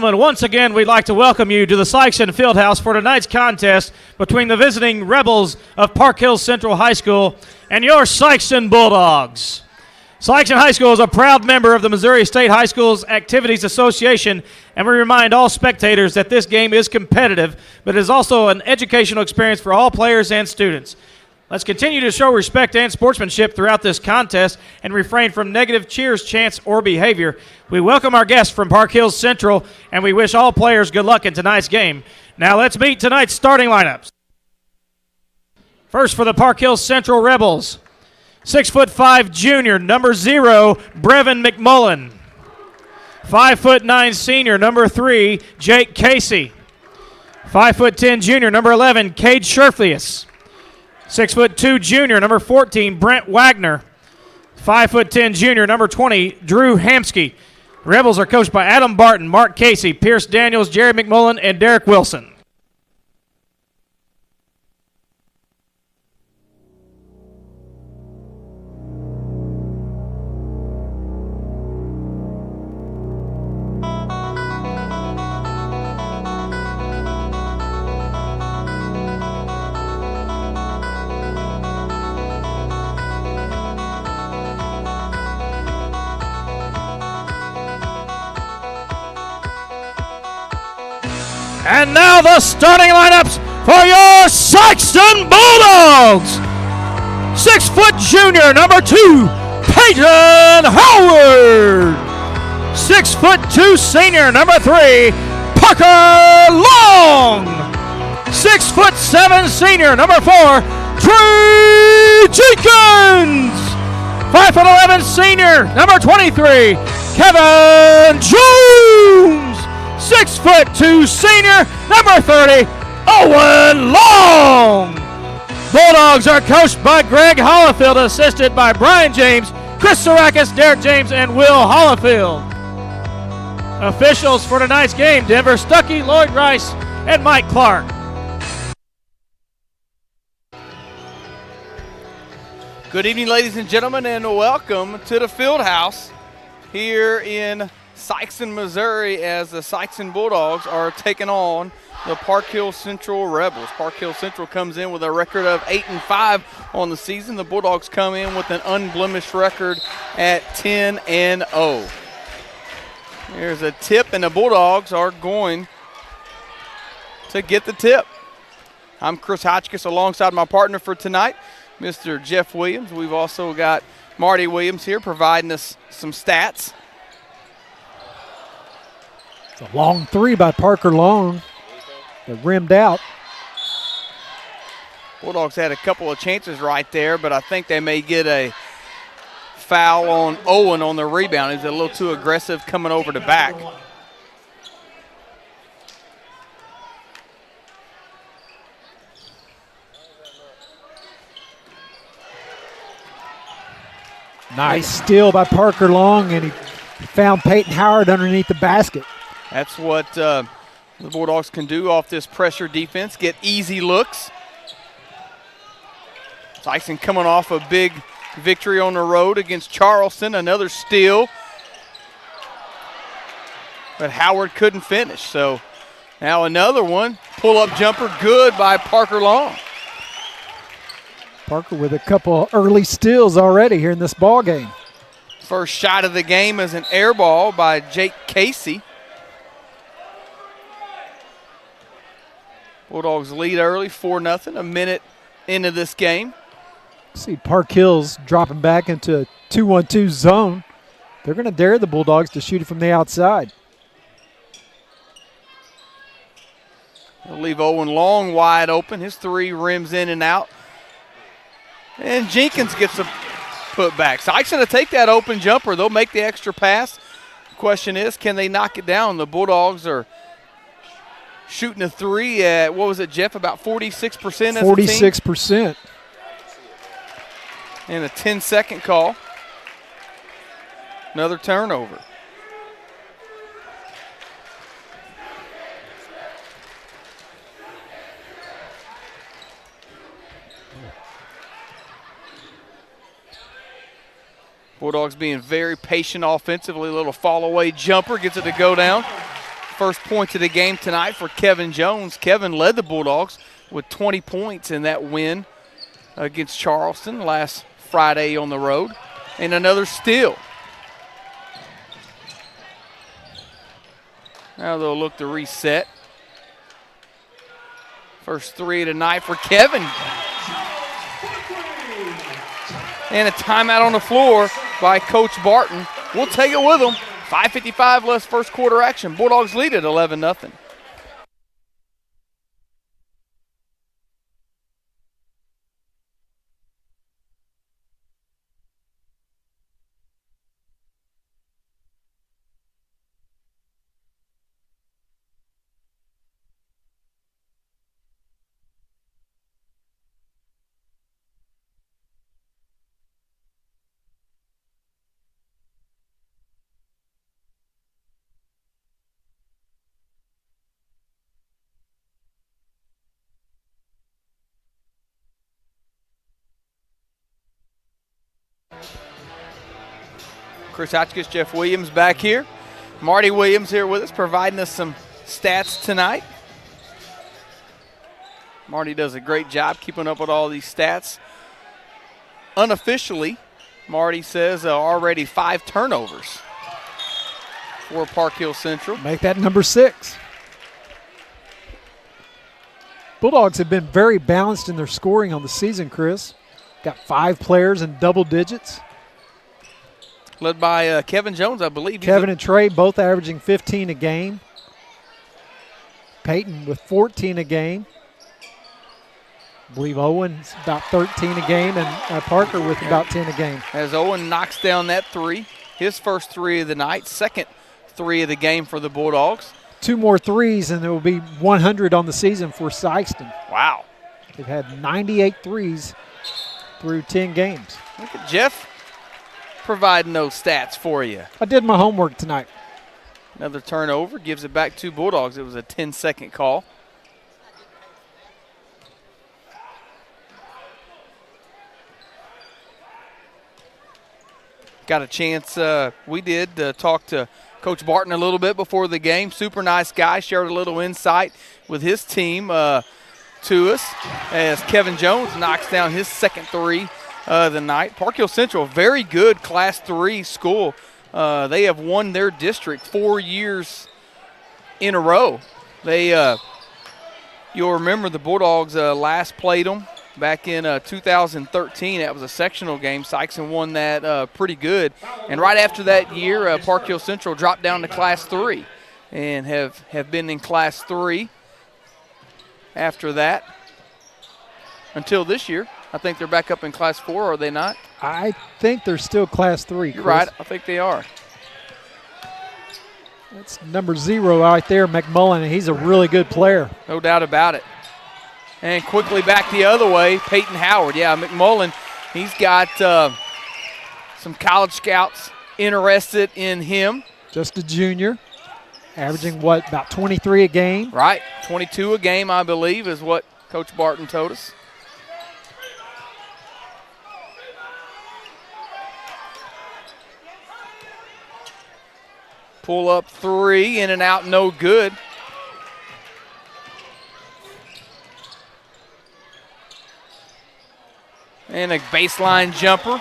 gentlemen, once again, we'd like to welcome you to the Sikeston Fieldhouse for tonight's contest between the visiting Rebels of Park Hills Central High School and your Sikeston Bulldogs. Sikeston High School is a proud member of the Missouri State High Schools Activities Association, and we remind all spectators that this game is competitive, but it is also an educational experience for all players and students. Let's continue to show respect and sportsmanship throughout this contest and refrain from negative cheers, chants, or behavior. We welcome our guests from Park Hills Central, and we wish all players good luck in tonight's game. Now let's meet tonight's starting lineups. First for the Park Hills Central Rebels, 6'5" junior, number 0, Brevin McMullen. 5'9" senior, number 3, Jake Casey. 5'10" junior, number 11, Cade Scherflius. 6'2" junior, number 14, Brent Wagner. 5'10" junior, number 20, Drew Hamsky. Rebels are coached by Adam Barton, Mark Casey, Pierce Daniels, Jerry McMullen, and Derek Wilson. And now the starting lineups for your Sikeston Bulldogs. 6' junior, number 2, Peyton Howard. 6'2" senior, number 3, Parker Long. 6'7" senior, number 4, Trey Jenkins. 5'11" senior, number 23, Kevin Jones. 6'2" senior, number 30, Owen Long. Bulldogs are coached by Greg Hollifield, assisted by Brian James, Chris Sarakis, Derek James, and Will Hollifield. Officials for tonight's game, Denver Stuckey, Lloyd Rice, and Mike Clark. Good evening, ladies and gentlemen, and welcome to the Fieldhouse here in Sikeston, Missouri, as the Sikeston Bulldogs are taking on the Park Hills Central Rebels. Park Hills Central comes in with a record of 8-5 on the season. The Bulldogs come in with an unblemished record at 10-0. Here's a tip, and the Bulldogs are going to get the tip. I'm Chris Hotchkiss alongside my partner for tonight, Mr. Jeff Williams. We've also got Marty Williams here providing us some stats. It's a long 3 by Parker Long. It rimmed out. Bulldogs had a couple of chances right there, but I think they may get a foul on Owen on the rebound. He's a little too aggressive coming over the back. Nice steal by Parker Long, and he found Peyton Howard underneath the basket. That's what the Bulldogs can do off this pressure defense, get easy looks. Tyson coming off a big victory on the road against Charleston, another steal. But Howard couldn't finish, so now another one. Pull-up jumper, good by Parker Long. Parker with a couple early steals already here in this ball game. First shot of the game is an air ball by Jake Casey. Bulldogs lead early, 4-0, a minute into this game. See Park Hills dropping back into a 2-1-2 zone. They're going to dare the Bulldogs to shoot it from the outside. They'll leave Owen Long wide open. His 3 rims in and out. And Jenkins gets a put back. Sikeston to take that open jumper. They'll make the extra pass. The question is, can they knock it down? The Bulldogs are shooting a 3 at, what was it, Jeff, about 46% as a team? 46%. And a 10-second call. Another turnover. Bulldogs being very patient offensively. A little fall away jumper, gets it to go down. First points of the game tonight for Kevin Jones. Kevin led the Bulldogs with 20 points in that win against Charleston last Friday on the road. And another steal. Now they'll look to reset. First three of the night for Kevin. And a timeout on the floor by Coach Barton. We'll take it with them. 5:55 left first quarter action. Bulldogs lead at 11-0. Chris Hotchkiss, Jeff Williams back here. Marty Williams here with us, providing us some stats tonight. Marty does a great job keeping up with all these stats. Unofficially, Marty says already 5 turnovers for Park Hill Central. Make that number 6. Bulldogs have been very balanced in their scoring on the season, Chris. Got 5 players in double digits. Led by Kevin Jones, I believe. Kevin and Trey both averaging 15 a game. Peyton with 14 a game. I believe Owen's about 13 a game, and Parker with about 10 a game. As Owen knocks down that 3, his first 3 of the night, second 3 of the game for the Bulldogs. 2 more threes, and there will be 100 on the season for Sikeston. Wow. They've had 98 threes through 10 games. Look at Jeff providing those stats for you. I did my homework tonight. Another turnover, gives it back to Bulldogs. It was a 10-second call. Got a chance, we did talk to Coach Barton a little bit before the game. Super nice guy, shared a little insight with his team to us as Kevin Jones knocks down his second 3 the night. Park Hill Central, very good Class 3 school. They have won their district 4 years in a row. You'll remember the Bulldogs last played them back in 2013. That was a sectional game. Sikeston won that pretty good. And right after that year, Park Hill Central dropped down to Class 3 and have been in Class 3 after that until this year. I think they're back up in Class 4, are they not? I think they're still Class 3, Chris. You're right. I think they are. That's number 0 right there, McMullen, and he's a really good player. No doubt about it. And quickly back the other way, Peyton Howard. Yeah, McMullen, he's got some college scouts interested in him. Just a junior, averaging what, about 23 a game? Right, 22 a game, I believe, is what Coach Barton told us. Pull up 3, in and out, no good. And a baseline jumper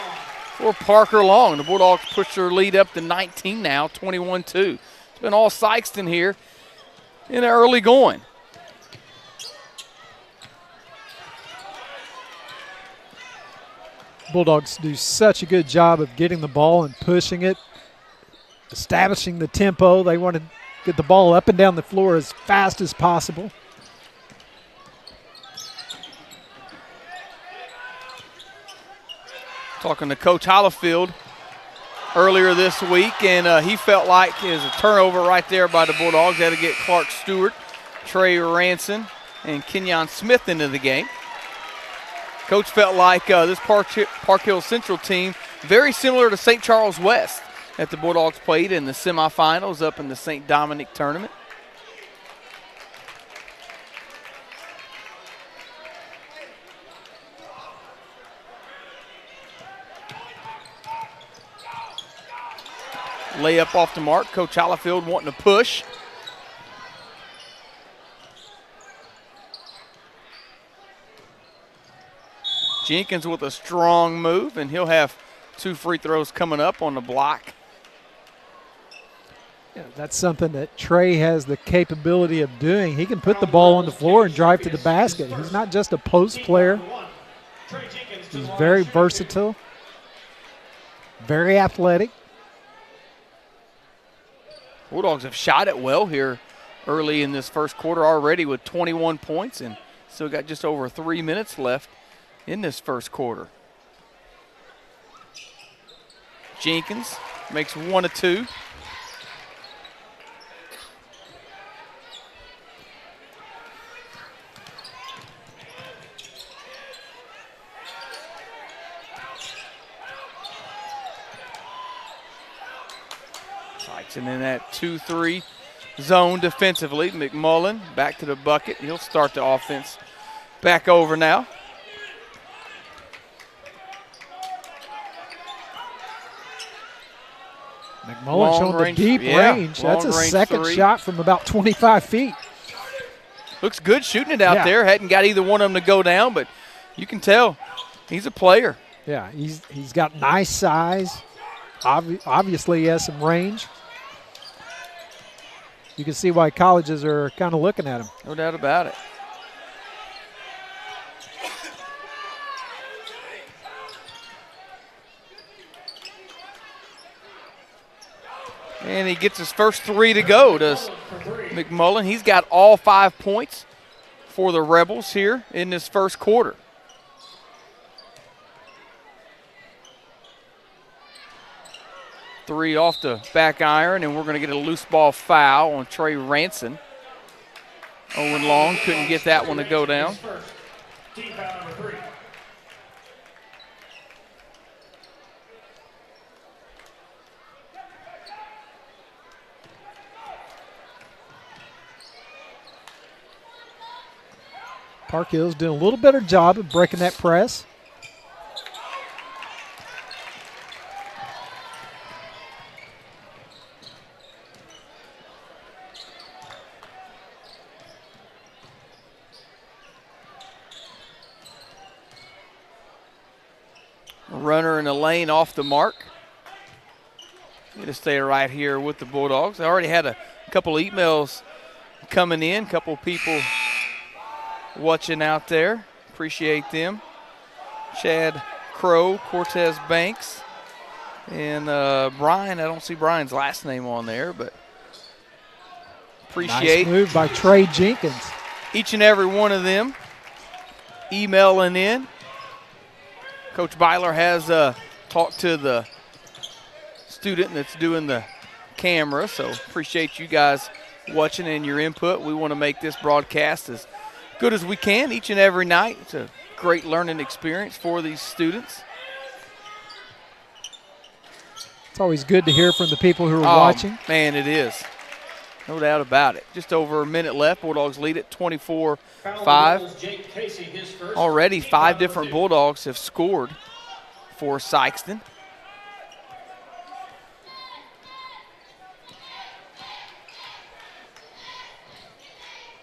for Parker Long. The Bulldogs push their lead up to 19 now, 21-2. It's been all Sikeston here in the early going. Bulldogs do such a good job of getting the ball and pushing it, establishing the tempo. They want to get the ball up and down the floor as fast as possible. Talking to Coach Hollifield earlier this week, and he felt like it was a turnover right there by the Bulldogs. They had to get Clark Stewart, Trey Ranson, and Kenyon Smith into the game. Coach felt like this Park Hill Central team, very similar to St. Charles West that the Bulldogs played in the semifinals up in the St. Dominic tournament. Layup off the mark. Coach Hollifield wanting to push. Jenkins with a strong move, and he'll have 2 free throws coming up on the block. Yeah, that's something that Trey has the capability of doing. He can put the ball on the floor and drive to the basket. He's not just a post player. He's very versatile, very athletic. Bulldogs have shot it well here early in this first quarter already with 21 points, and still got just over 3 minutes left in this first quarter. Jenkins makes 1 of 2. Sikeston in that 2-3 zone defensively. McMullen back to the bucket. He'll start the offense back over now. McMullen showing the deep range. That's a second shot from about 25 feet. Looks good shooting it out there. Hadn't got either one of them to go down, but you can tell he's a player. Yeah, he's got nice size. Obviously, he has some range. You can see why colleges are kind of looking at him. No doubt about it. And he gets his first 3 to go, does McMullen. He's got all 5 points for the Rebels here in this first quarter. Three off the back iron, and we're going to get a loose ball foul on Trey Ranson. Owen Long couldn't get that one to go down. Park Hill's doing a little better job of breaking that press. Runner in the lane off the mark. Need to stay right here with the Bulldogs. I already had a couple emails coming in, couple people watching out there. Appreciate them. Chad Crow, Cortez Banks, and Brian. I don't see Brian's last name on there, but appreciate. Nice move by Trey Jenkins. Each and every one of them emailing in. Coach Byler has talked to the student that's doing the camera, so appreciate you guys watching and your input. We want to make this broadcast as good as we can each and every night. It's a great learning experience for these students. It's always good to hear from the people who are watching. Man, it is. No doubt about it. Just over a minute left. Bulldogs lead it 24-5. Already 5 different Bulldogs have scored for Sikeston.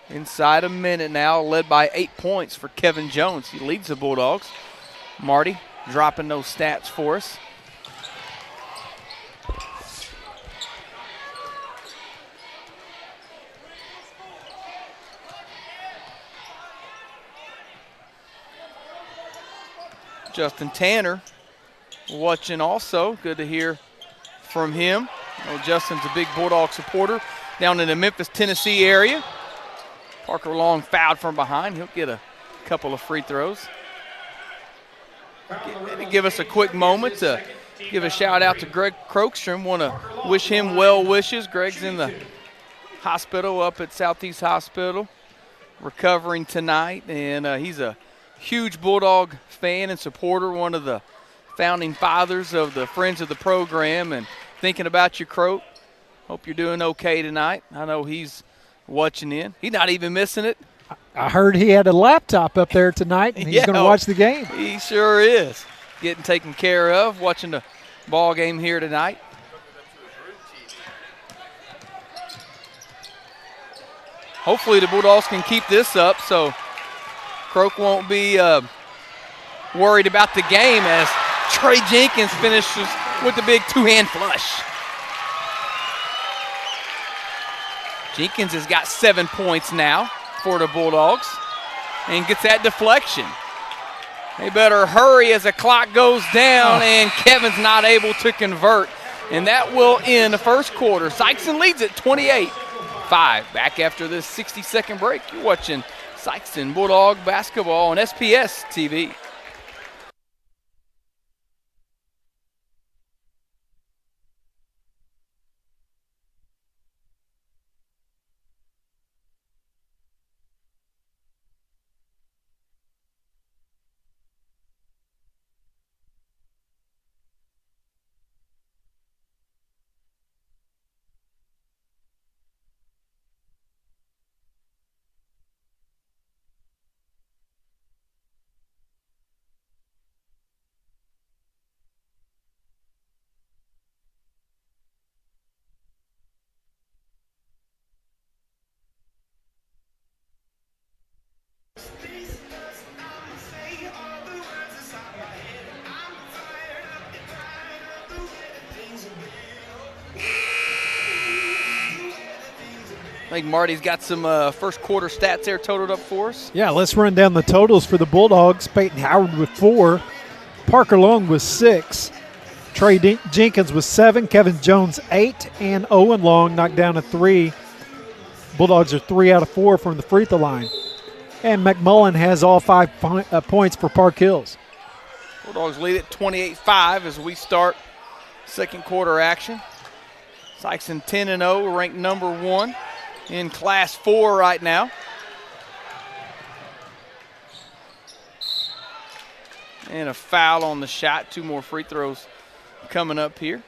Inside a minute now, led by 8 points for Kevin Jones. He leads the Bulldogs. Marty dropping those stats for us. Justin Tanner watching also. Good to hear from him. Justin's a big Bulldog supporter down in the Memphis, Tennessee area. Parker Long fouled from behind. He'll get a couple of free throws. Give us a quick moment to give a shout out to Greg Krokstrom. Want to wish him well wishes. Greg's in the hospital up at Southeast Hospital, recovering tonight, and he's a huge Bulldog fan and supporter, one of the founding fathers of the Friends of the Program, and thinking about you, Croak. Hope you're doing okay tonight. I know he's watching in. He's not even missing it. I heard he had a laptop up there tonight, and he's going to watch the game. He sure is. Getting taken care of, watching the ball game here tonight. Hopefully the Bulldogs can keep this up so Croak won't be worried about the game as Trey Jenkins finishes with the big two-hand flush. Jenkins has got 7 points now for the Bulldogs and gets that deflection. They better hurry as the clock goes down, and Kevin's not able to convert. And that will end the first quarter. Sikeston leads at 28-5. Back after this 60-second break, you're watching Sikeston Bulldog basketball on SPS TV. I think Marty's got some first quarter stats there totaled up for us. Yeah, let's run down the totals for the Bulldogs. Peyton Howard with 4, Parker Long with 6, Trey Jenkins with 7, Kevin Jones 8, and Owen Long knocked down a 3. Bulldogs are 3 out of 4 from the free throw line. And McMullen has all 5 points for Park Hills. Bulldogs lead at 28-5 as we start second quarter action. Sikeston 10-0, ranked number 1 in Class 4 right now. And a foul on the shot. 2 more free throws coming up here.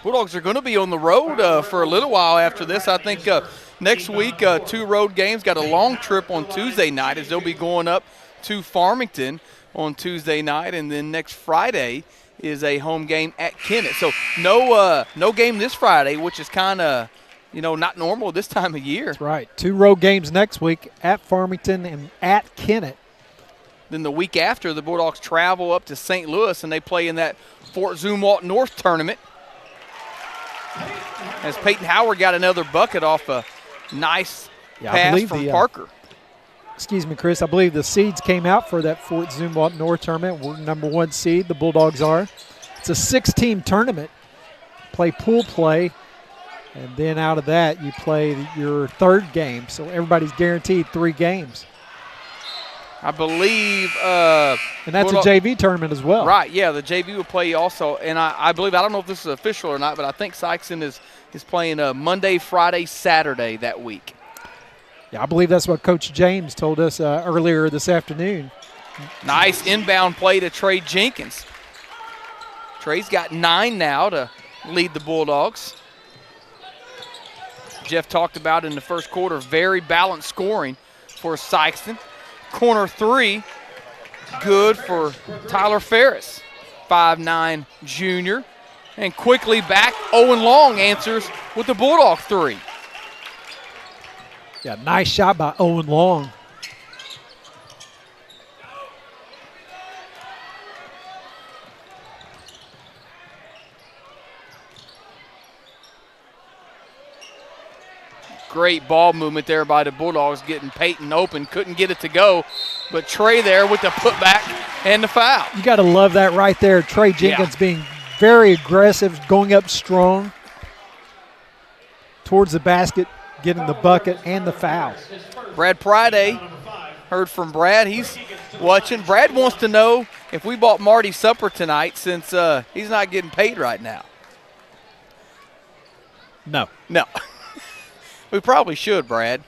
Bulldogs are going to be on the road for a little while after this. I think next week, 2 road games. Got a long trip on Tuesday night as they'll be going up to Farmington on Tuesday night. And then next Friday is a home game at Kennett. So no game this Friday, which is kind of, not normal this time of year. That's right. 2 road games next week at Farmington and at Kennett. Then the week after, the Bulldogs travel up to St. Louis, and they play in that Fort Zumwalt North tournament. As Peyton Howard got another bucket off a nice pass from Parker. Excuse me, Chris. I believe the seeds came out for that Fort Zumwalt North tournament. We're number 1 seed, the Bulldogs are. It's a 6-team tournament. Play pool play. And then out of that, you play your 3rd game. So everybody's guaranteed 3 games. I believe. And that's a JV tournament as well. Right, yeah, the JV will play also. And I believe, I don't know if this is official or not, but I think Sikeston is playing Monday, Friday, Saturday that week. Yeah, I believe that's what Coach James told us earlier this afternoon. Nice inbound play to Trey Jenkins. Trey's got 9 now to lead the Bulldogs. Jeff talked about in the first quarter, very balanced scoring for Sikeston. Corner 3, good for Tyler Ferris, 5'9" junior. And quickly back, Owen Long answers with the Bulldog 3. Yeah, nice shot by Owen Long. Great ball movement there by the Bulldogs, getting Peyton open. Couldn't get it to go, but Trey there with the putback and the foul. You got to love that right there. Trey Jenkins being very aggressive, going up strong towards the basket, getting the bucket and the foul. Brad Priday, heard from Brad. He's watching. Brad wants to know if we bought Marty supper tonight since he's not getting paid right now. No. We probably should, Brad.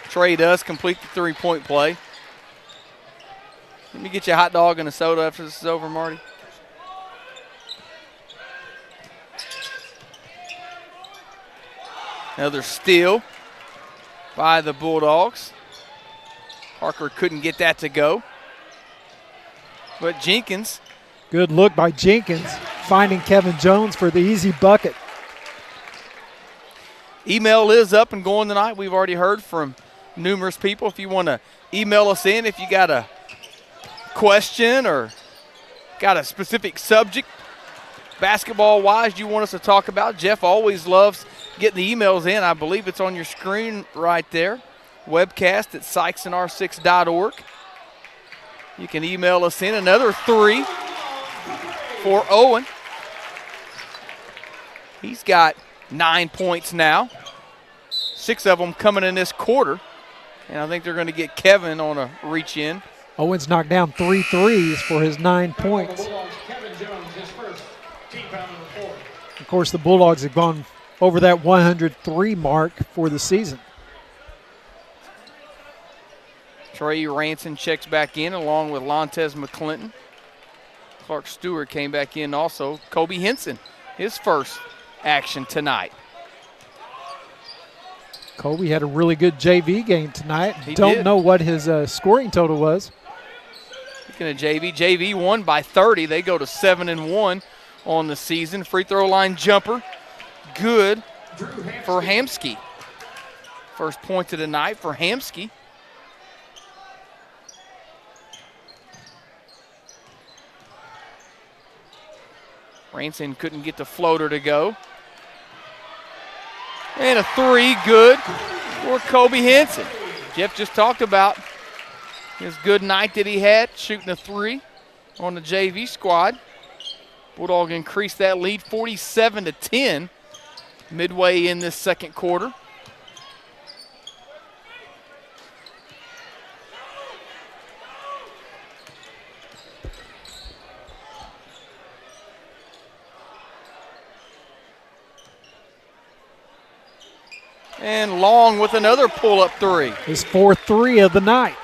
Trey does complete the 3-point play. Let me get you a hot dog and a soda after this is over, Marty. Another steal by the Bulldogs. Parker couldn't get that to go. But Jenkins. Good look by Jenkins, finding Kevin Jones for the easy bucket. Email is up and going tonight. We've already heard from numerous people. If you want to email us in, if you got a question or got a specific subject basketball-wise you want us to talk about, Jeff always loves getting the emails in. I believe it's on your screen right there. Webcast at sikestonr6.org. You can email us in. Another 3 for Owen. He's got 9 points now. 6 of them coming in this quarter. And I think they're going to get Kevin on a reach in. Owens knocked down 3 threes for his 9 points. Of course, the Bulldogs have gone over that 103 mark for the season. Trey Ranson checks back in along with Lontez McClinton. Clark Stewart came back in also. Kobe Henson, his first action tonight. Kobe had a really good JV game tonight. He Don't did. know what his scoring total was. Speaking of JV won by 30. They go to 7-1 on the season. Free throw line jumper, good for Hamsky. First point of the night for Hamsky. Ranson couldn't get the floater to go. And a 3, good for Kobe Henson. Jeff just talked about his good night that he had, shooting a 3 on the JV squad. Bulldog increased that lead 47-10 midway in this second quarter. And Long with another pull-up 3. His 4th 3 of the night.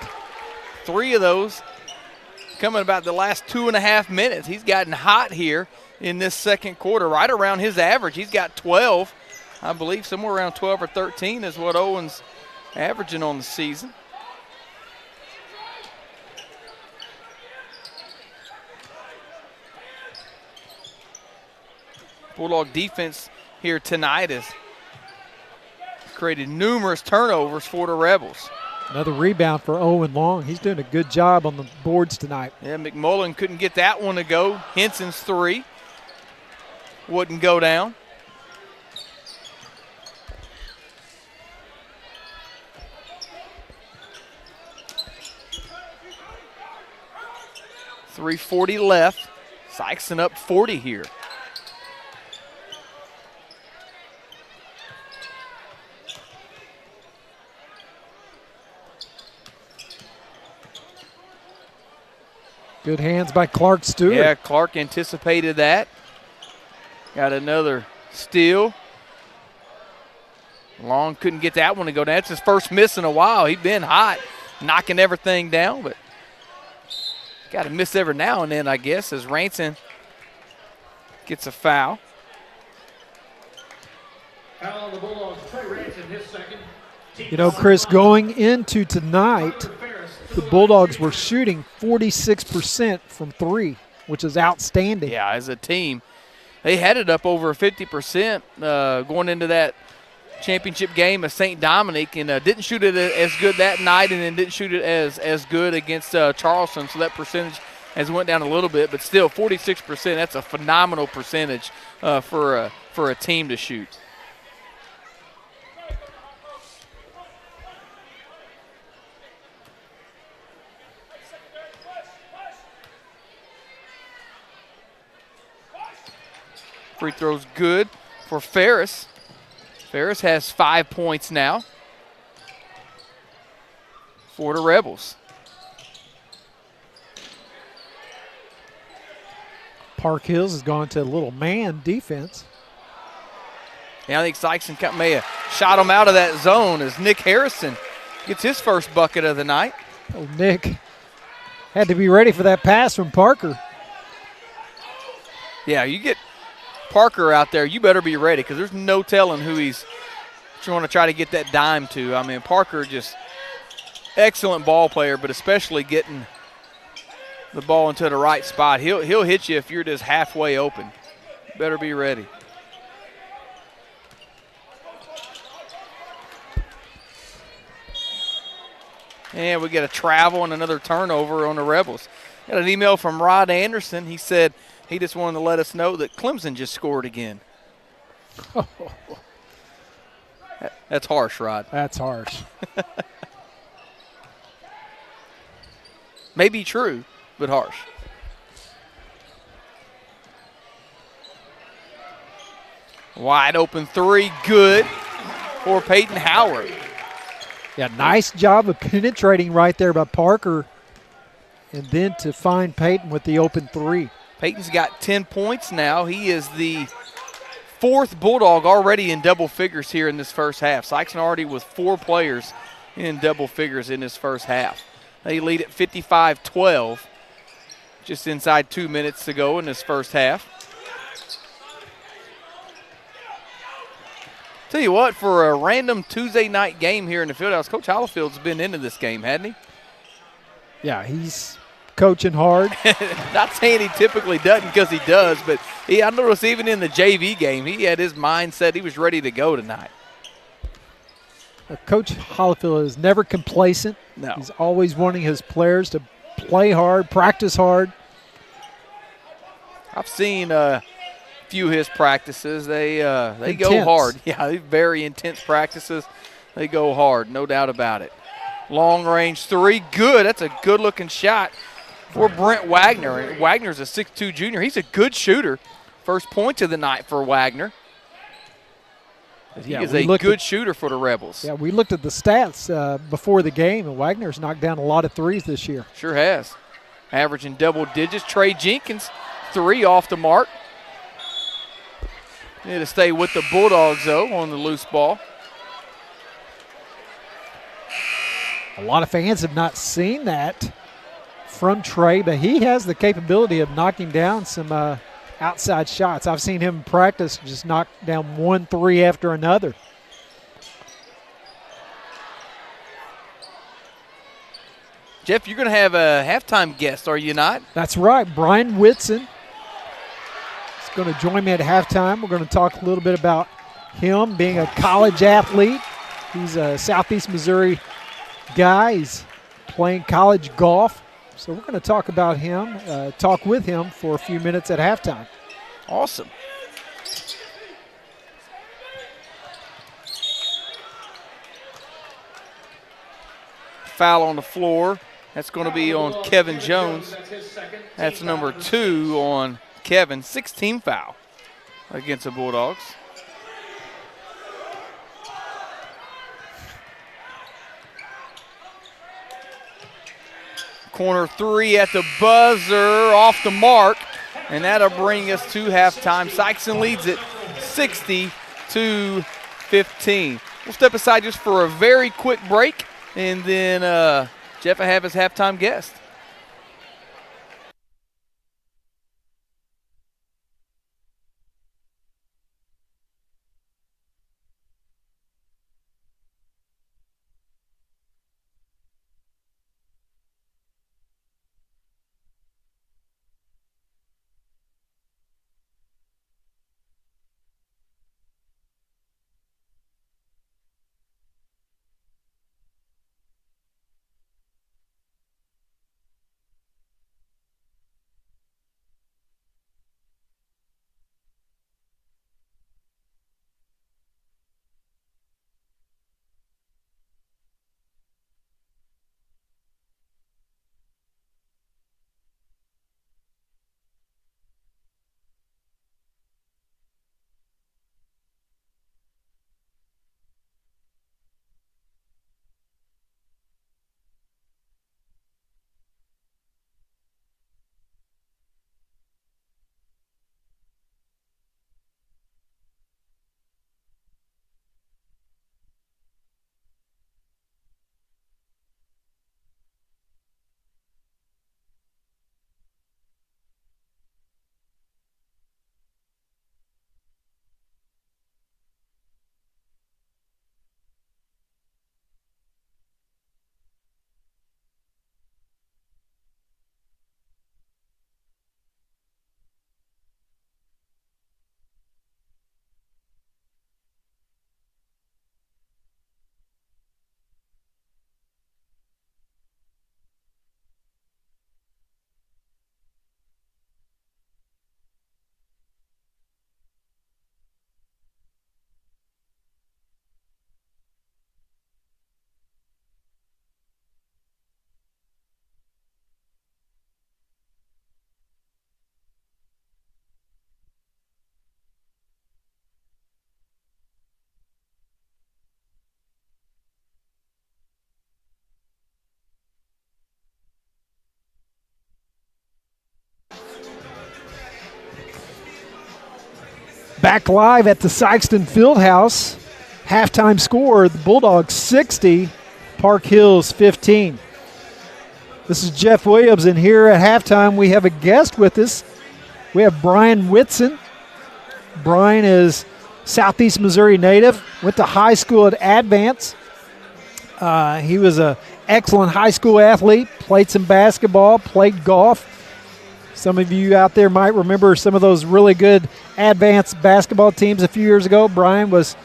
3 of those coming about the last 2.5 minutes. He's gotten hot here in this second quarter, right around his average. He's got 12, I believe, somewhere around 12 or 13 is what Owen's averaging on the season. Bulldog defense here tonight has created numerous turnovers for the Rebels. Another rebound for Owen Long. He's doing a good job on the boards tonight. Yeah, McMullen couldn't get that one to go. Henson's 3 wouldn't go down. .340 left. Sikeston up 40 here. Good hands by Clark Stewart. Yeah, Clark anticipated that. Got another steal. Long couldn't get that one to go down. That's his first miss in a while. He'd been hot, knocking everything down, but got to miss every now and then, I guess, as Ranson gets a foul. Foul on the Bulldogs, Trey Ranson, his second. You know, Chris, going into tonight, the Bulldogs were shooting 46% from 3, which is outstanding. Yeah, as a team, they had it up over 50% going into that championship game of St. Dominic, and didn't shoot it as good that night, and then didn't shoot it as good against Charleston. So that percentage has went down a little bit, but still 46%. That's a phenomenal percentage for a team to shoot. Free throw's good for Ferris. Ferris has 5 points now for the Rebels. Park Hills has gone to a little man defense. Yeah, I think Sikeston may have shot him out of that zone as Nick Harrison gets his first bucket of the night. Oh, Nick had to be ready for that pass from Parker. Yeah, you get Parker out there, you better be ready because there's no telling who he's trying to try to get that dime to. I mean, Parker just excellent ball player, but especially getting the ball into the right spot. He'll hit you if you're just halfway open. Better be ready. And we get a travel and another turnover on the Rebels. Got an email from Rod Anderson. He said he just wanted to let us know that Clemson just scored again. That's harsh, Rod. That's harsh. Maybe true, but harsh. Wide open three, good for Peyton Howard. Yeah, nice job of penetrating right there by Parker, and then to find Peyton with the open three. Peyton's got 10 points now. He is the fourth Bulldog already in double figures here in this first half. Sikeston already with 4 players in double figures in this first half. They lead at 55-12, just inside 2 minutes to go in this first half. Tell you what, for a random Tuesday night game here in the Fieldhouse, Coach Hollifield's been into this game, hasn't he? Yeah, he's coaching hard. Not saying he typically doesn't, because he does, but I noticed even in the JV game, he had his mindset. He was ready to go tonight. Coach Hollifield is never complacent. No. He's always wanting his players to play hard, practice hard. I've seen a few of his practices. They go Intense. hard. Yeah, they're very intense practices. They go hard, no doubt about it. Long range three, good. That's a good-looking shot for Brent Wagner. Wagner's a 6'2 junior. He's a good shooter. First point of the night for Wagner. He is a good shooter for the Rebels. Yeah, we looked at the stats before the game, and Wagner's knocked down a lot of threes this year. Sure has. Averaging double digits. Trey Jenkins, 3 off the mark. Need to stay with the Bulldogs, though, on the loose ball. A lot of fans have not seen that from Trey, but he has the capability of knocking down some outside shots. I've seen him in practice just knock down 1 3 after another. Jeff, you're going to have a halftime guest, are you not? That's right. Brian Whitson is going to join me at halftime. We're going to talk a little bit about him being a college athlete. He's a Southeast Missouri guy. He's playing college golf. So we're going to talk about him, talk with him for a few minutes at halftime. Awesome. Foul on the floor. That's going to be on Kevin Jones. That's number 2 on Kevin. 16 foul against the Bulldogs. Corner 3 at the buzzer, off the mark, and that'll bring us to halftime. Sikeston leads it 60-15. We'll step aside just for a very quick break, and then Jeff will have his halftime guest. Back live at the Sikeston Fieldhouse. Halftime score, the Bulldogs 60, Park Hills 15. This is Jeff Williams, and here at halftime we have a guest with us. We have Brian Whitson. Brian is Southeast Missouri native, went to high school at Advance. He was an excellent high school athlete, played some basketball, played golf. Some of you out there might remember some of those really good Advance basketball teams a few years ago. Brian was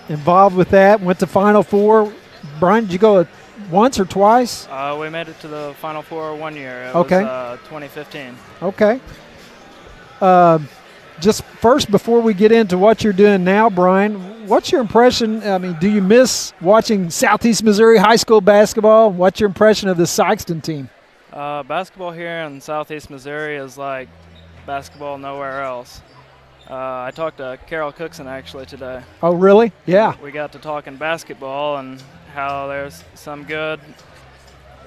involved with that, went to Final Four. Brian, did you go once or twice? We made it to the Final Four one year. It Okay. was 2015. Okay. Just first, before we get into what you're doing now, Brian, what's your impression? I mean, do you miss watching Southeast Missouri high school basketball? What's your impression of the Sikeston team? Basketball here in Southeast Missouri is like basketball nowhere else. I talked to Carol Cookson actually today. Oh, really? Yeah. We got to talking basketball and how there's some good,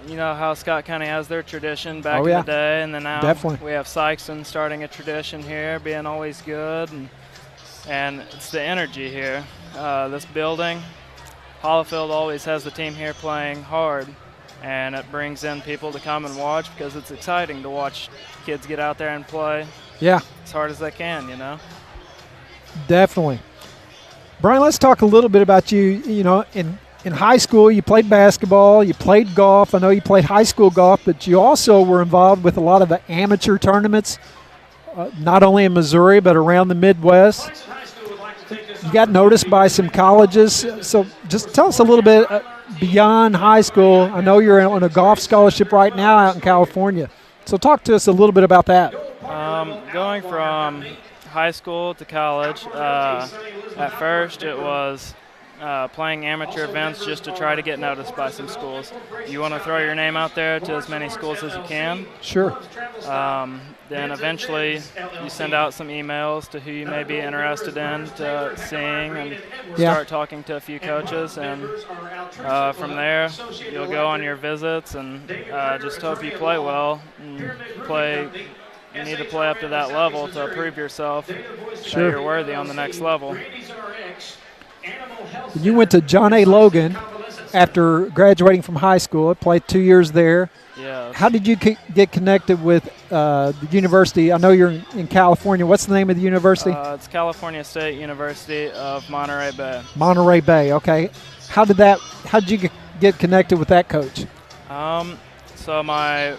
you know, how Scott County has their tradition back in the day, and then now Definitely. we have Sikeston starting a tradition here, being always good, and it's the energy here. This building, Hollifield always has the team here playing hard, and it brings in people to come and watch because it's exciting to watch kids get out there and play Yeah, as hard as they can, you know. definitely. Brian, let's talk a little bit about you. You know, in high school, you played basketball, you played golf. I know you played high school golf, but you also were involved with a lot of the amateur tournaments, not only in Missouri but around the Midwest. You got noticed by some colleges. So just tell us a little bit beyond high school. I know you're on a golf scholarship right now out in California. So talk to us a little bit about that. Going from high school to college, at first it was playing amateur events just to try to get noticed by some schools. You want to throw your name out there to as many schools as you can. Sure. Then eventually you send out some emails to who you may be interested in to seeing and start talking to a few coaches. And from there, you'll go on your visits and just hope you play well and play. You need to play up to that level to prove yourself that you're worthy on the next level. You went to John A. Logan after graduating from high school. Played 2 years there. Yeah. How did you get connected with the university? I know you're in California. What's the name of the university? It's California State University of Monterey Bay. Monterey Bay. Okay. How did you get connected with that coach? So my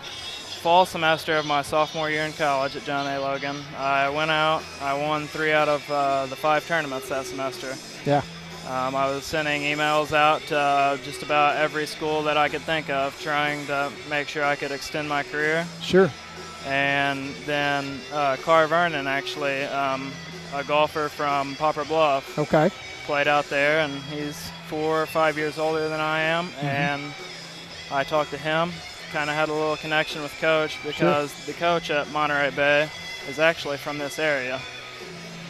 fall semester of my sophomore year in college at John A. Logan, I went out. I won 3 out of the 5 tournaments that semester. Yeah. I was sending emails out to just about every school that I could think of, trying to make sure I could extend my career. Sure. And then Carr Vernon, actually, a golfer from Poplar Bluff, Okay. played out there, and he's 4 or 5 years older than I am. And I talked to him, kind of had a little connection with Coach because the coach at Monterey Bay is actually from this area.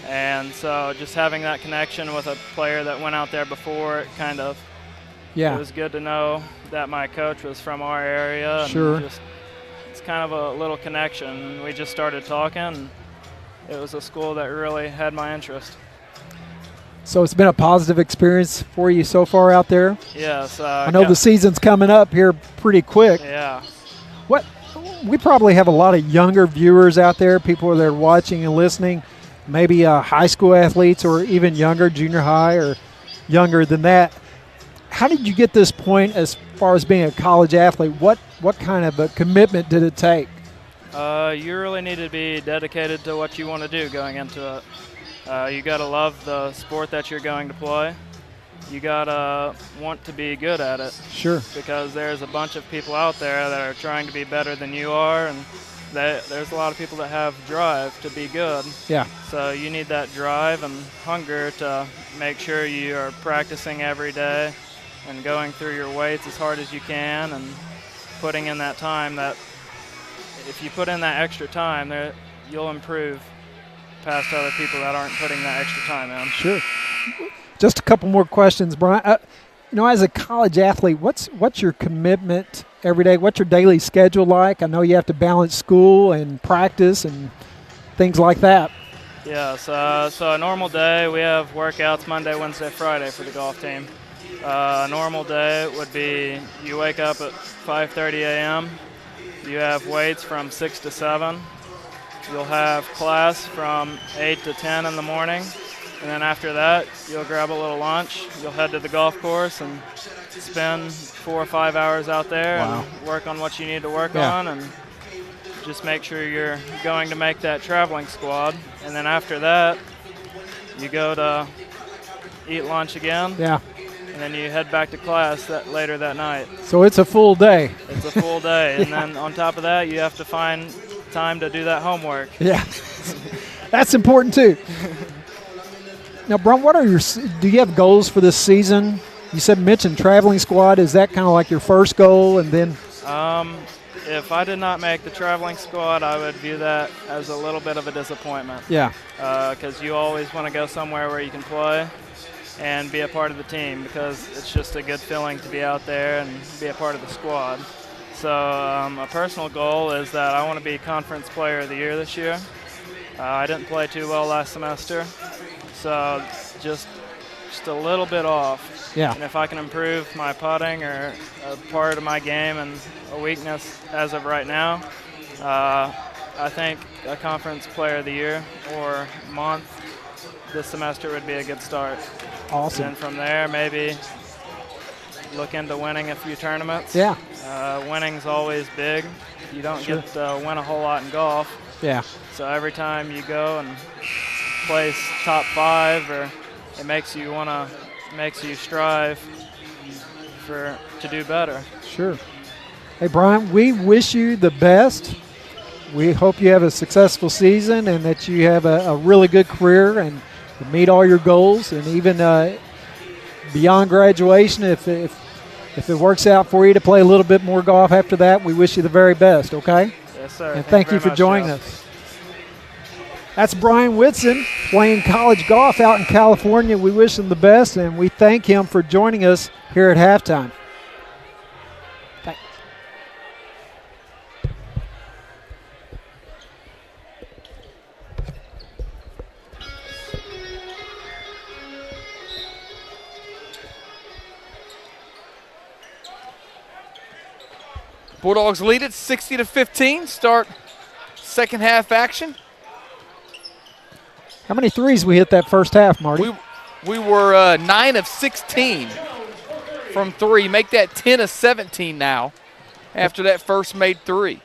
And so just having that connection with a player that went out there before, it kind of, it was good to know that my coach was from our area. And it's kind of a little connection. We just started talking, and it was a school that really had my interest. So it's been a positive experience for you so far out there? Yes. I know the season's coming up here pretty quick. Yeah. We probably have a lot of younger viewers out there, people that are watching and listening, maybe high school athletes or even younger, junior high or younger than that. How did you get this point as far as being a college athlete? What kind of a commitment did it take? You really need to be dedicated to what you want to do going into it. You got to love the sport that you're going to play. You got to want to be good at it. Sure. Because there's a bunch of people out there that are trying to be better than you are, and there's a lot of people that have drive to be good. Yeah. So you need that drive and hunger to make sure you are practicing every day and going through your weights as hard as you can and putting in that time. That if you put in that extra time, you'll improve past other people that aren't putting that extra time in. Sure. Just a couple more questions, Brian. As a college athlete, what's your commitment every day? What's your daily schedule like? I know you have to balance school and practice and things like that. Yes. So a normal day, we have workouts Monday, Wednesday, Friday for the golf team. A normal day would be you wake up at 5:30 a.m. You have weights from 6 to 7. You'll have class from 8 to 10 in the morning. And then after that, you'll grab a little lunch. You'll head to the golf course and spend 4 or 5 hours out there and work on what you need to work on, and just make sure you're going to make that traveling squad. And then after that, you go to eat lunch again. Yeah. And then you head back to class later that night. So it's a full day. It's a full day. And then on top of that, you have to find time to do that homework. Yeah. That's important too. Now, Bron, do you have goals for this season? You mentioned traveling squad. Is that kind of like your first goal, and then? If I did not make the traveling squad, I would view that as a little bit of a disappointment. Yeah. Because you always want to go somewhere where you can play and be a part of the team, because it's just a good feeling to be out there and be a part of the squad. So a personal goal is that I want to be Conference Player of the Year this year. I didn't play too well last semester, so just a little bit off. Yeah. And if I can improve my putting or a part of my game and a weakness as of right now, I think a Conference Player of the Year or month this semester would be a good start. Awesome. And from there, maybe look into winning a few tournaments. Yeah. Winning's always big. You don't get to win a whole lot in golf. Yeah. So every time you go and place top 5, or it makes you strive to do better. Sure. Hey, Brian, we wish you the best. We hope you have a successful season and that you have a really good career and meet all your goals, and even beyond graduation, if it works out for you to play a little bit more golf after that, we wish you the very best, okay? Yes, sir. And thank you for joining us. That's Brian Whitson playing college golf out in California. We wish him the best, and we thank him for joining us here at halftime. Thanks. Bulldogs lead it 60-15. Start second half action. How many threes we hit that first half, Marty? We were 9 of 16 from 3. Make that 10 of 17 now after that first made 3.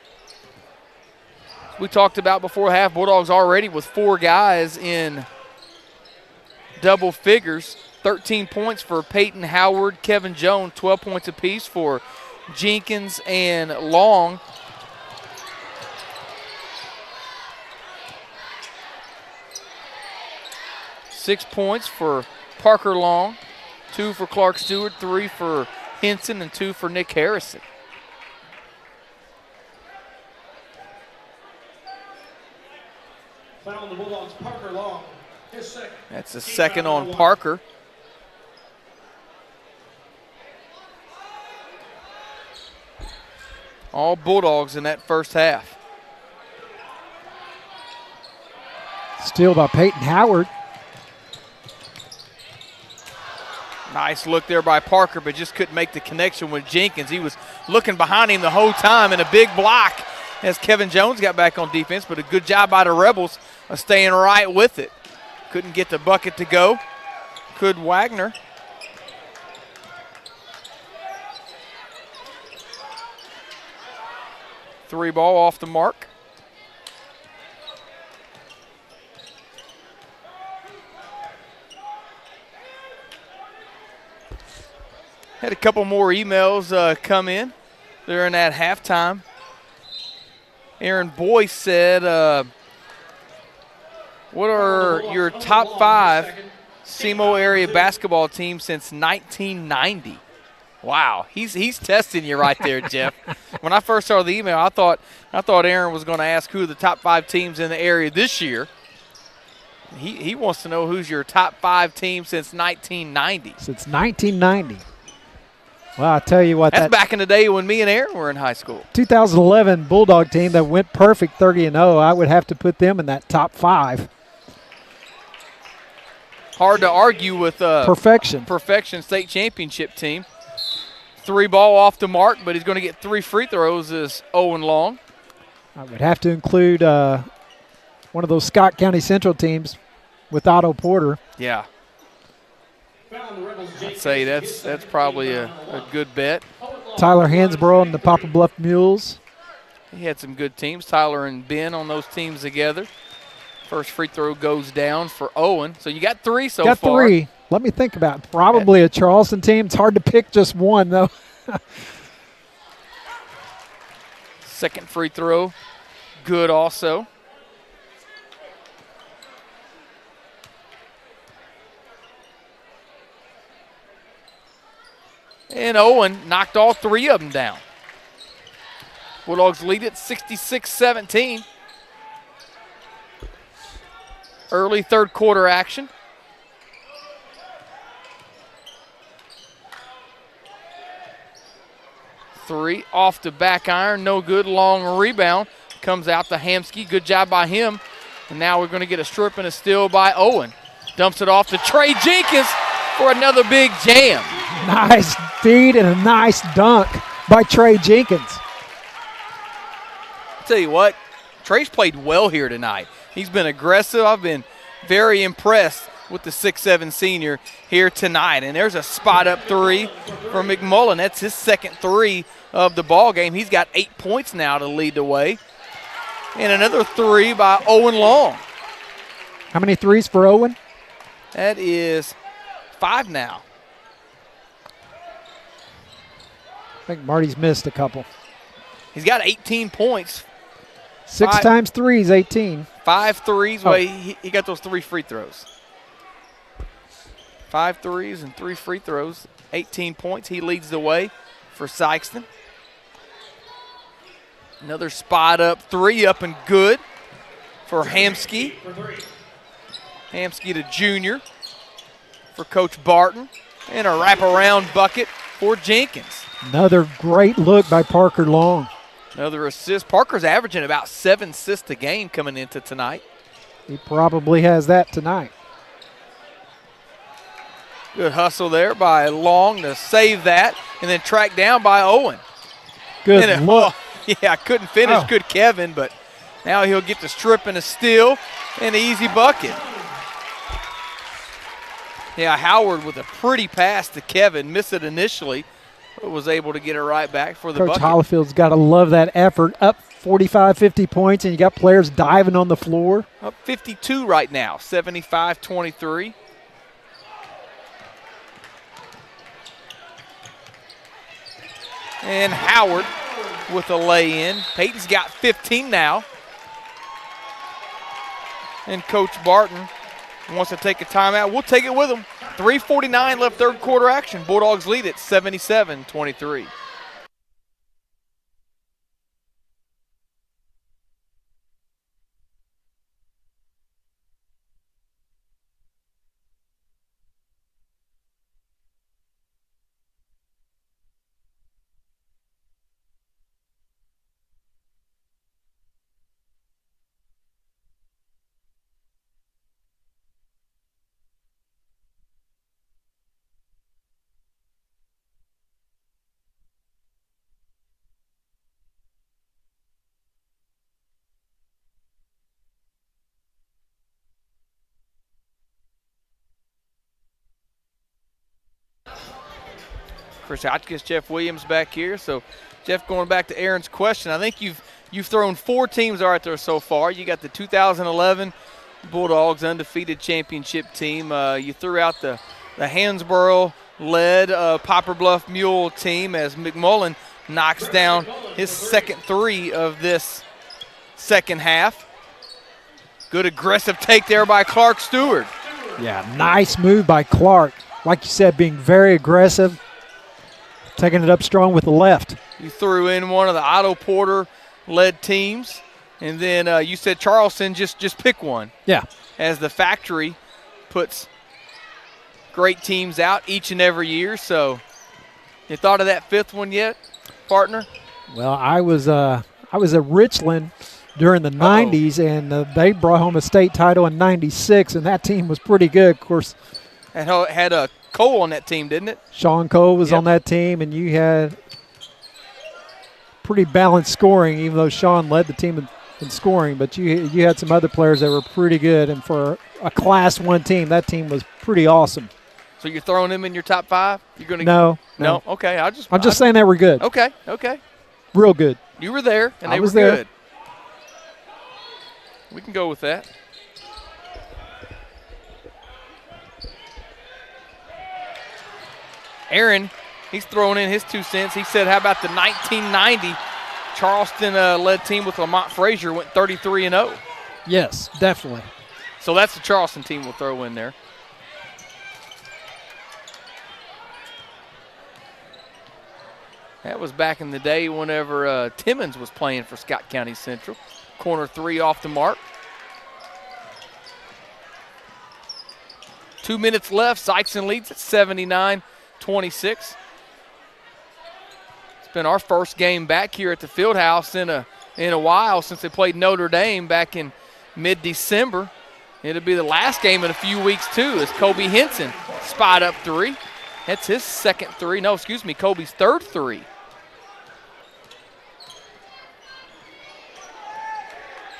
We talked about before half, Bulldogs already with 4 guys in double figures. 13 points for Peyton Howard, Kevin Jones, 12 points apiece for Jenkins and Long. Six points for Parker Long, 2 for Clark Stewart, 3 for Henson, and 2 for Nick Harrison. Foul on the Bulldogs, Parker Long. His second. That's a second on Parker. All Bulldogs in that first half. Steal by Peyton Howard. Nice look there by Parker, but just couldn't make the connection with Jenkins. He was looking behind him the whole time in a big block as Kevin Jones got back on defense, but a good job by the Rebels of staying right with it. Couldn't get the bucket to go. Could Wagner. Three ball off the mark. Had a couple more emails come in during that halftime. Aaron Boyce said, what are your top 5 SEMO area basketball teams since 1990? Wow, he's testing you right there, Jeff. When I first saw the email, I thought Aaron was going to ask who are the top 5 teams in the area this year. He wants to know who's your top 5 team since 1990. Since 1990. Well, I tell you what, that's back in the day when me and Aaron were in high school. 2011 Bulldog team that went perfect 30-0, I would have to put them in that top 5. hard to argue with Perfection. Perfection state championship team. 3 ball off the mark, but he's going to get 3 free throws is Owen Long. I would have to include one of those Scott County Central teams with Otto Porter. Yeah. I'd say that's probably a good bet. Tyler Hansborough and the Poplar Bluff Mules. He had some good teams. Tyler and Ben on those teams together. First free throw goes down for Owen. So you got 3 so far. Got 3. Let me think about it. Probably a Charleston team. It's hard to pick just one, though. Second free throw, good also. And Owen knocked all 3 of them down. Bulldogs lead it 66-17. Early third quarter action. Three off the back iron, no good. Long rebound comes out to Hamsky. Good job by him. And now we're going to get a strip and a steal by Owen. Dumps it off to Trey Jenkins for another big jam. Nice feed and a nice dunk by Trey Jenkins. I'll tell you what, Trey's played well here tonight. He's been aggressive. I've been very impressed with the 6'7" senior here tonight. And there's a spot-up 3 for McMullen. That's his second 3 of the ball game. He's got 8 points now to lead the way. And another 3 by Owen Long. How many threes for Owen? That is 5 now. I think Marty's missed a couple. He's got 18 points. 6 times 3 is 18. 5 threes. Oh. Well, he got those 3 free throws. 5 threes and 3 free throws. 18 points. He leads the way for Sikeston. Another spot up 3 up and good for Hamsky. Hamsky the junior for Coach Barton. And a wraparound bucket for Jenkins. Another great look by Parker Long. Another assist. Parker's averaging about 7 assists a game coming into tonight. He probably has that tonight. Good hustle there by Long to save that, and then tracked down by Owen. Good And look. Yeah, couldn't finish. Oh. Good Kevin, but now he'll get the strip and a steal and an easy bucket. Yeah, Howard with a pretty pass to Kevin. Missed it initially, but was able to get it right back for the Coach bucket. Hollifield's got to love that effort. Up 45, 50 points, and you got players diving on the floor. Up 52 right now, 75-23. And Howard with a lay-in. Peyton's got 15 now. And Coach Barton wants to take a timeout. We'll take it with him. 3:49 left third quarter action. Bulldogs lead it 77-23. Chris Hotchkiss, Jeff Williams back here. So, Jeff, going back to Aaron's question, I think you've thrown 4 teams out there so far. You got the 2011 Bulldogs undefeated championship team. You threw out the Hansborough-led Poplar Bluff Mule team as McMullen knocks down his second 3 of this second half. Good aggressive take there by Clark Stewart. Yeah, nice move by Clark. Like you said, being very aggressive. Taking it up strong with the left. You threw in one of the Otto Porter-led teams, and then you said Charleston, just pick one. Yeah. As the factory puts great teams out each and every year. So you thought of that 5th one yet, partner? Well, I was at Richland during the 90s, and they brought home a state title in 96, and that team was pretty good. Of course, And had a Cole on that team, didn't it? Sean Cole was Yep. on that team, and you had pretty balanced scoring, even though Sean led the team in scoring. But you had some other players that were pretty good, and for a Class 1 team, that team was pretty awesome. So you're throwing them in your top 5? You're going to No. Okay, I'm just saying they were good. Okay. Real good. You were there, and I they was were there. good. We can go with that. Aaron, he's throwing in his 2 cents. He said, how about the 1990 Charleston-led team with Lamont Frazier went 33-0. Yes, definitely. So that's the Charleston team we'll throw in there. That was back in the day whenever Timmons was playing for Scott County Central. Corner 3 off the mark. 2 minutes left. Sikeston leads at 79-26. It's been our first game back here at the Fieldhouse in a while since they played Notre Dame back in mid-December. It'll be the last game in a few weeks, too, as Kobe Henson spot up 3. That's his second 3. No, excuse me, Kobe's third 3.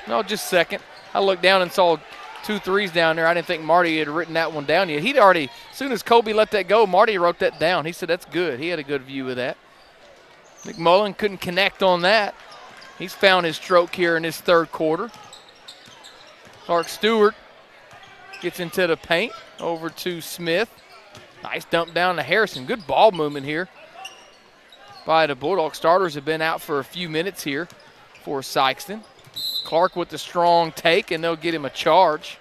No, just second. I looked down and saw 2 threes down there. I didn't think Marty had written that one down yet. He'd already, as soon as Kobe let that go, Marty wrote that down. He said that's good. He had a good view of that. McMullen couldn't connect on that. He's found his stroke here in his third quarter. Clark Stewart gets into the paint, over to Smith. Nice dump down to Harrison. Good ball movement here by the Bulldog. Starters have been out for a few minutes here for Sikeston. Clark with the strong take, and they'll get him a charge.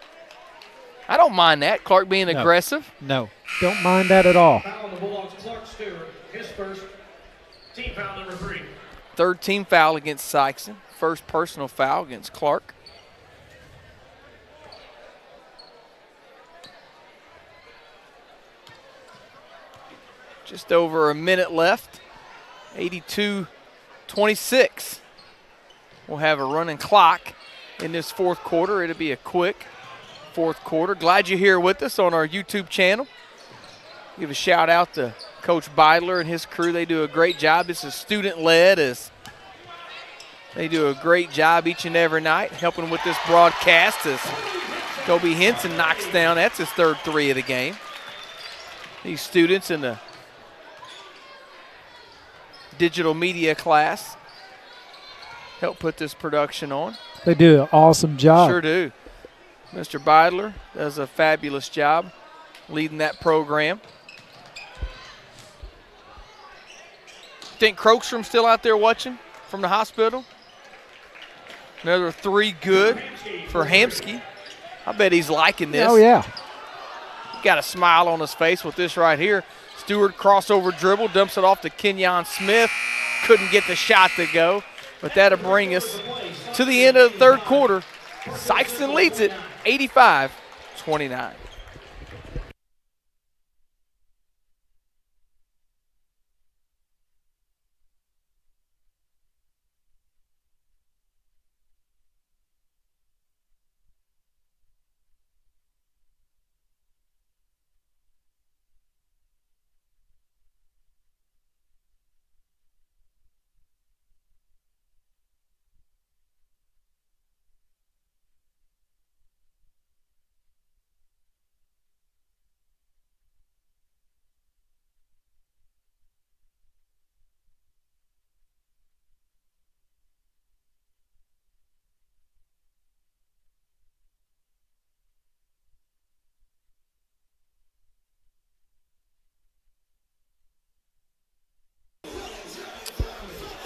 I don't mind that, Clark being aggressive. No, don't mind that at all. Foul on the Bulldogs, Clark Stewart, his first, team foul number 3. Third team foul against Sikeston. First personal foul against Clark. Just over a minute left. 82-26. We'll have a running clock in this fourth quarter. It'll be a quick fourth quarter. Glad you're here with us on our YouTube channel. Give a shout out to Coach Beidler and his crew. They do a great job. This is student-led. They do a great job each and every night helping with this broadcast as Kobe Henson knocks down. That's his third 3 of the game. These students in the digital media class help put this production on. They do an awesome job. Sure do. Mr. Beidler does a fabulous job leading that program. Think Krogstrom's still out there watching from the hospital? Another 3 good for Hamsky. I bet he's liking this. Oh, yeah. Got a smile on his face with this right here. Stewart crossover dribble, dumps it off to Kenyon Smith. Couldn't get the shot to go, but that'll bring us to the end of the third quarter. Sikeston leads it 85-29.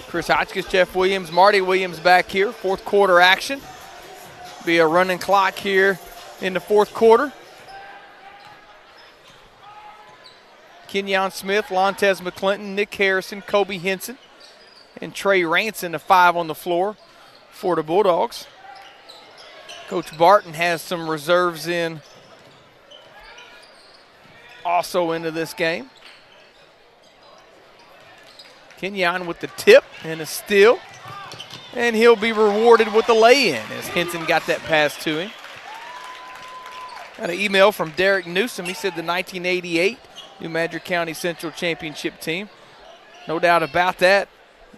Chris Hotchkiss, Jeff Williams, Marty Williams back here. Fourth quarter action. Be a running clock here in the fourth quarter. Kenyon Smith, Lontez McClinton, Nick Harrison, Kobe Henson, and Trey Ranson, the 5 on the floor for the Bulldogs. Coach Barton has some reserves in also into this game. Kenyon with the tip and a steal. And he'll be rewarded with the lay-in as Henson got that pass to him. Got an email from Derek Newsom. He said the 1988 New Madrid County Central Championship team. No doubt about that,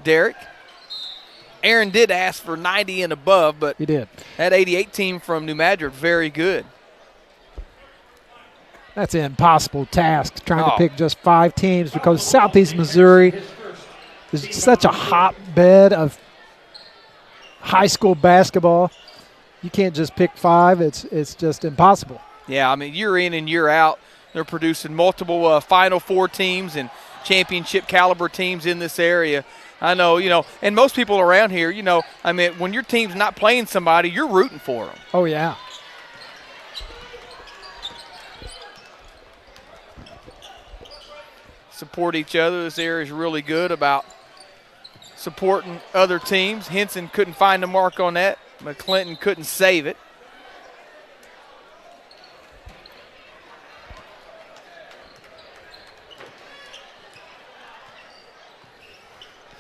Derek. Aaron did ask for 90 and above, but he did. That 88 team from New Madrid, very good. That's an impossible task, trying to pick just 5 teams, because Southeast Missouri is such a hotbed of high school basketball. You can't just pick 5. It's just impossible. Yeah, I mean, year in and year out, they're producing multiple Final Four teams and championship caliber teams in this area. I know, and most people around here, I mean, when your team's not playing somebody, you're rooting for them. Oh, yeah. Support each other. This area is really good about supporting other teams. Henson couldn't find the mark on that. McClinton couldn't save it.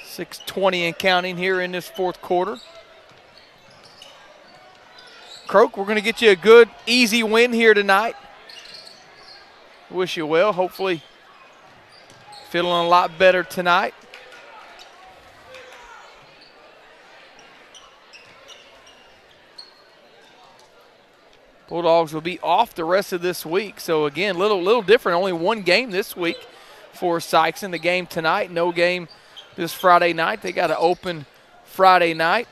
.620 and counting here in this fourth quarter. Croak, we're going to get you a good, easy win here tonight. Wish you well. Hopefully feeling a lot better tonight. Bulldogs will be off the rest of this week. So, again, little different. Only one game this week for Sikeston. The game tonight, no game this Friday night. They got an open Friday night.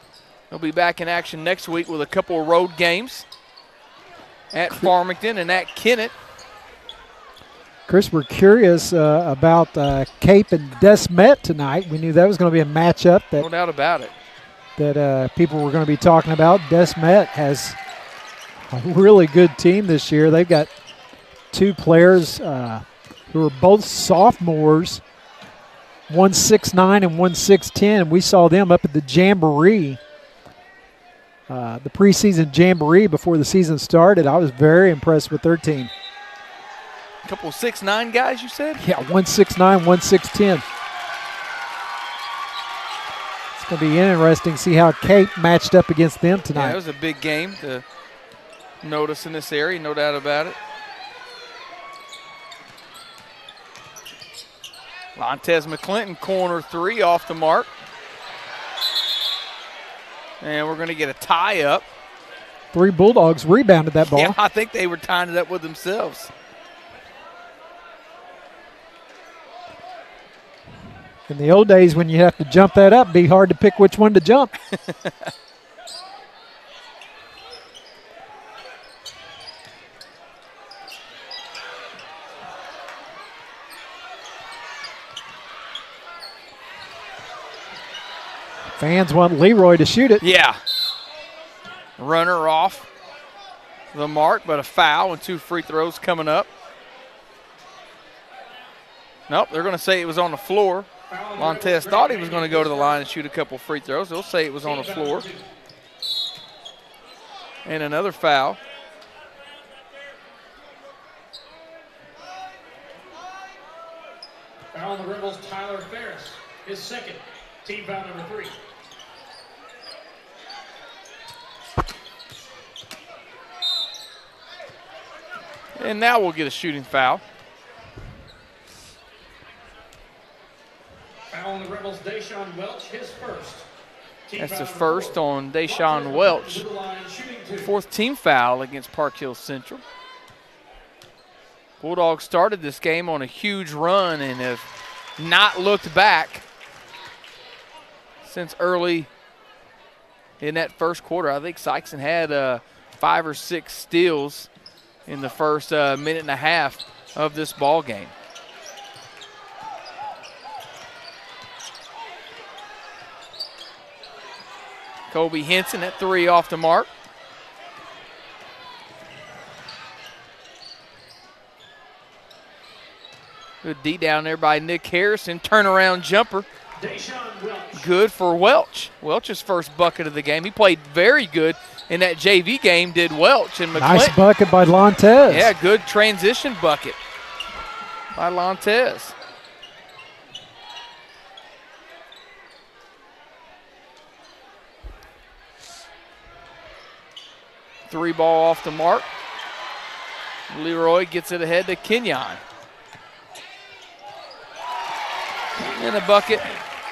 They'll be back in action next week with a couple of road games at Farmington and at Kennett. Chris, we're curious about Cape and Desmet tonight. We knew that was going to be a matchup that, no doubt about it, that people were going to be talking about. Desmet has a really good team this year. They've got 2 players who are both sophomores, one 6'9" and one 6'10". We saw them up at the Jamboree, the preseason Jamboree before the season started. I was very impressed with their team. A couple 6'9" guys, you said? Yeah, one 6'9", one 6'10". It's going to be interesting to see how Cape matched up against them tonight. Yeah, it was a big game to notice in this area, no doubt about it. Montez McClinton, corner 3 off the mark. And we're going to get a tie up. 3 Bulldogs rebounded that ball. Yeah, I think they were tying it up with themselves. In the old days, when you have to jump that up, it'd be hard to pick which one to jump. Fans want Leroy to shoot it. Yeah. Runner off the mark, but a foul and 2 free throws coming up. Nope, they're going to say it was on the floor. Montez thought he was going to go to the line and shoot a couple free throws. They'll say it was on the floor. And another foul. Foul on the Rebels, Tyler Ferris, his second. Team foul number 3. And now we'll get a shooting foul. Foul on the Rebels, Deshaun Welch, his first. That's the first on Deshaun Welch. 4th team foul against Park Hill Central. Bulldogs started this game on a huge run and have not looked back since early in that first quarter. I think Sikeston had 5 or 6 steals in the first minute and a half of this ball game. Kobe Henson at 3 off the mark. Good D down there by Nick Harrison. Turnaround jumper. Good for Welch. Welch's first bucket of the game. He played very good in that JV game, did Welch. And McClinton. Nice bucket by Lontez. Yeah, good transition bucket by Lontez. 3 ball off the mark. Leroy gets it ahead to Kenyon. And a bucket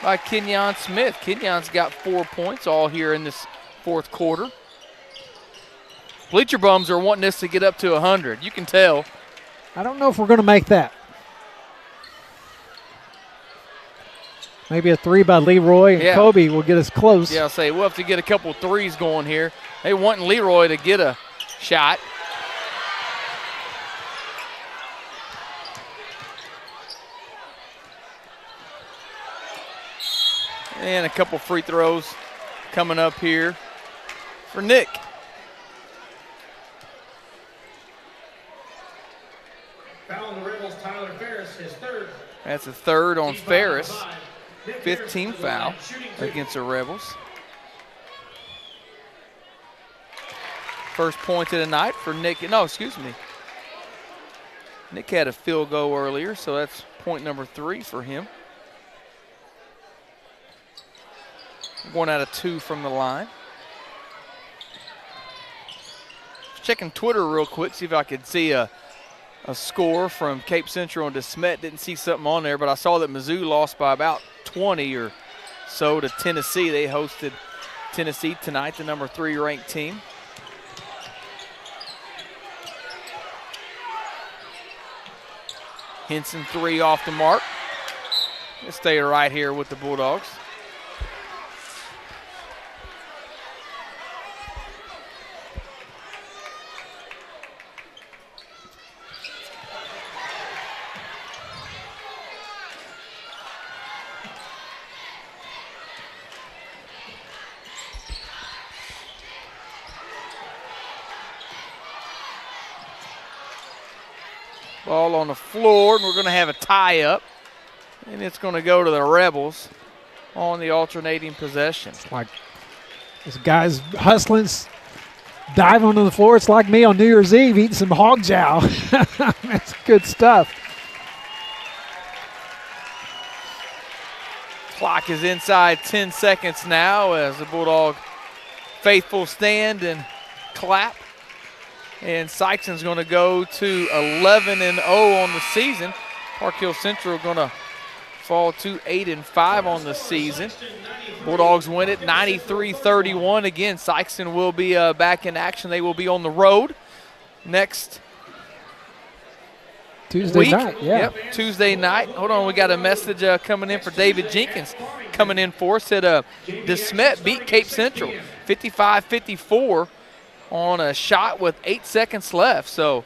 by Kenyon Smith. Kenyon's got 4 points all here in this fourth quarter. Bleacher Bums are wanting this to get up to 100. You can tell. I don't know if we're going to make that. Maybe a 3 by Leroy and Kobe will get us close. Yeah, I'll say we'll have to get a couple threes going here. They wanting Leroy to get a shot. And a couple free throws coming up here for Nick. Foul on the Rebels, Tyler Ferris, his third. That's a third on Ferris. 15 foul against the Rebels. First point of the night for Nick. No, excuse me. Nick had a field goal earlier, so that's point number 3 for him. 1 out of 2 from the line. Checking Twitter real quick, see if I could see a score from Cape Central and DeSmet. Didn't see something on there, but I saw that Mizzou lost by about 20 or so to Tennessee. They hosted Tennessee tonight, the number 3 ranked team. Henson 3 off the mark. Let's stay right here with the Bulldogs. Ball on the floor, and we're going to have a tie-up. And it's going to go to the Rebels on the alternating possession. It's like this guy's hustling, diving onto the floor. It's like me on New Year's Eve eating some hog jowl. That's good stuff. Clock is inside 10 seconds now as the Bulldog faithful stand and clap. And Sikeston's going to go to 11-0 on the season. Park Hill Central going to fall to 8-5 on the season. Bulldogs win it 93-31. Again, Sikeston will be back in action. They will be on the road next Tuesday week. night. Yeah. Yep, Tuesday night. Hold on, we got a message coming in for David Jenkins coming in for us. Said DeSmet beat Cape Central 55-54. On a shot with 8 seconds left. So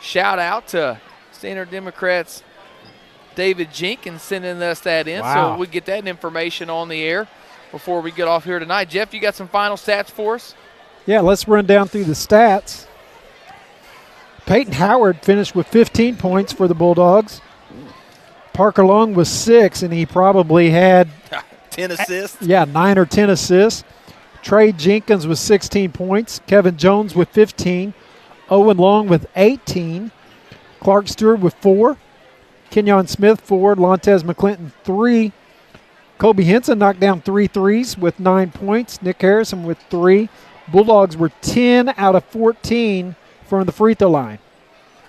shout out to Standard Democrats David Jenkins sending us that in. Wow. So we get that information on the air before we get off here tonight. Jeff, you got some final stats for us? Yeah, let's run down through the stats. Peyton Howard finished with 15 points for the Bulldogs. Parker Long was 6, and he probably had 10 assists. 9 or 10 assists. Trey Jenkins with 16 points. Kevin Jones with 15. Owen Long with 18. Clark Stewart with 4. Kenyon Smith 4. Lontez McClinton 3. Kobe Henson knocked down 3 threes with 9 points. Nick Harrison with 3. Bulldogs were 10 out of 14 from the free throw line.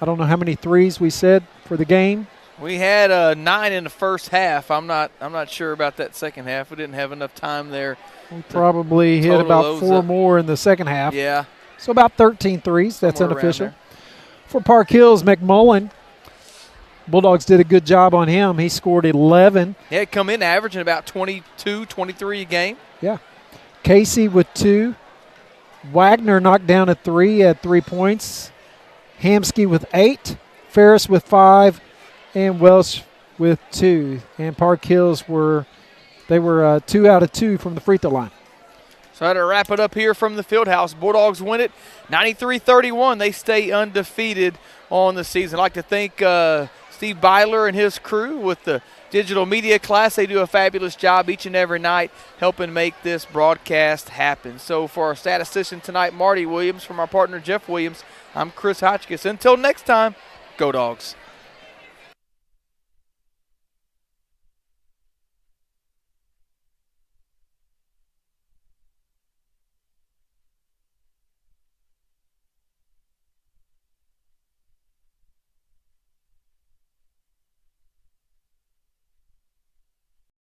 I don't know how many threes we said for the game. We had 9 in the first half. I'm not sure about that second half. We didn't have enough time there. We probably hit about 4 more in the second half. Yeah. So about 13 threes. That's Somewhere unofficial. For Park Hills, McMullen, Bulldogs did a good job on him. He scored 11. Yeah, he'd come in averaging about 22, 23 a game. Yeah. Casey with 2. Wagner knocked down a 3, had 3 points. Hamsky with 8. Ferris with 5. And Welsh with 2. And Park Hills were 2 out of 2 from the free throw line. So to wrap it up here from the Fieldhouse, Bulldogs win it 93-31. They stay undefeated on the season. I'd like to thank Steve Byler and his crew with the digital media class. They do a fabulous job each and every night helping make this broadcast happen. So for our statistician tonight, Marty Williams, from our partner Jeff Williams, I'm Chris Hotchkiss. Until next time, go Dogs.